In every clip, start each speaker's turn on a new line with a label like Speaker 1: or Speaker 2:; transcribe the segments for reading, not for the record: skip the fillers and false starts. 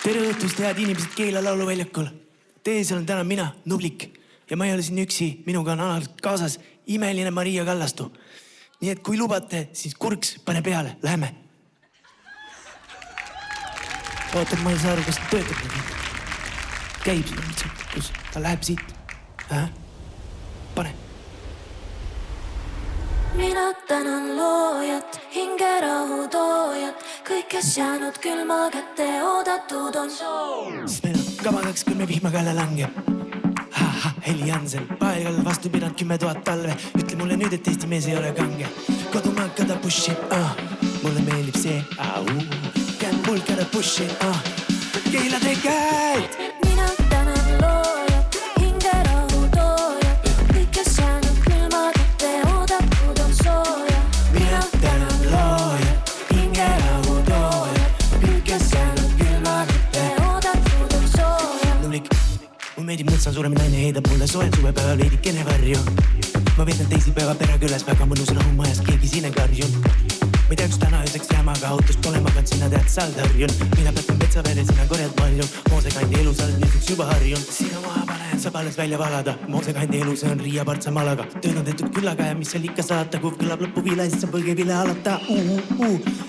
Speaker 1: tere õhtust, head inimesed Keila lauluväljakul. Teie seal on täna mina, Nublik. Ja ma ei ole siin üksi, minuga on alalt kaasas imeline Maria Kallastu. Nii et kui lubate, siis kurks, pane peale, läheme. Oota, ma ei saa aru, kas ta töötab nüüd. Käib siin üldse, kus ta läheb siit. Pane.
Speaker 2: Mina tänan loojat, hingerahu toojat, kõik, kes jäänud külma kätte oodatud on.
Speaker 1: Siis meil on kamadaks, kui me vihmaga jälle langeb. Heli Jansen, paegal vastu pidanud 10 000 talve. Ütle mulle nüüd, et Eesti mees ei ole kange. Kodumaa kada pushib, mulle meeldib see, käin mul kada pushib, Keila tee käid.
Speaker 2: Mina tänan loojat, hingerahu toojat, kõik, kes jäänud külma kätte oodatud on sooja.
Speaker 1: Mina tänan loojat, hingerahu toojat, kõik, kes jäänud külma kätte
Speaker 2: oodatud on sooja.
Speaker 1: Nublik, mu meeldib mõtsa suurem naine heidab mulle soel suvepäeval veidikene varju. Ma veetan teisipäeva perekülas väga mõnus rahumajas, keegi siin ei karjun. Ma ei tea, kus täna ööseks jäämaga autos pole, ma pean sinna tead sald harjun. Mina peatan metsa veel ja sina korjad palju, moosekandi elu sal nüüdseks juba harjun. Sina maha pane, saab alles välja valada, moosekandi elu, see on Riia partsa malaga. Tööd on tehtud küllaga ja mis seal ikka saata, kui kõlab lõpuvile, siis saab põlgevile alata.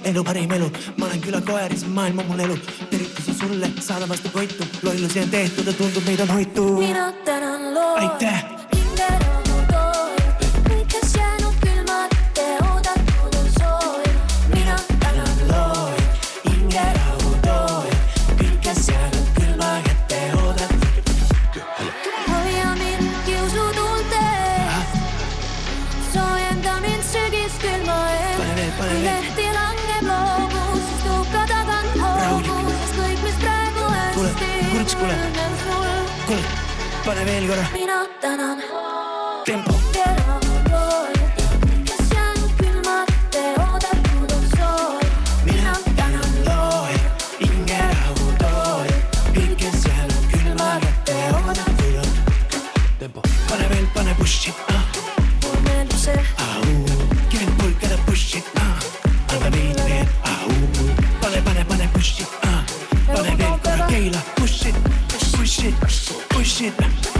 Speaker 1: Elu parim elu, ma olen küla koer, siis maailm on mul elu. Tervitusi sulle, saada vastu koitu, lollusi on tehtud ja tundub meid on hoitu.
Speaker 2: Mina tänan loojat,
Speaker 1: aitäh!
Speaker 2: hingerahu toojat, kõik, kes jäänud külma kätte oodatud on sooja. Mina tänan loojat,
Speaker 1: hingerahu toojat, kõik, kes jäänud külma kätte oodatud.
Speaker 2: hoia mind kiusutuulte eest, soojenda mind sügis külma eest.
Speaker 1: Pane veel.
Speaker 2: Kui lehti langeb loogus, siis tuuka tagant hoogu, sest kõik, mis praegu hästi
Speaker 1: kurks, kuule.
Speaker 2: tunnen sul.
Speaker 1: Kuule, pane veel korra.
Speaker 2: Mina tänan
Speaker 1: Tempo.
Speaker 2: hingerahu toojat, kes jäänud külma kätte oodatud on sooja.
Speaker 1: Mina tänan loojat, hingerahu toojat, kõik, kes jäänud külma kätte oodatud on. Tempo. Pane veel, pane push it,
Speaker 2: Mul meeldib see,
Speaker 1: Kevin Pulk ära push it, anda veidi veel, pane push it, pane veel korra Keila, push it, push it, push it.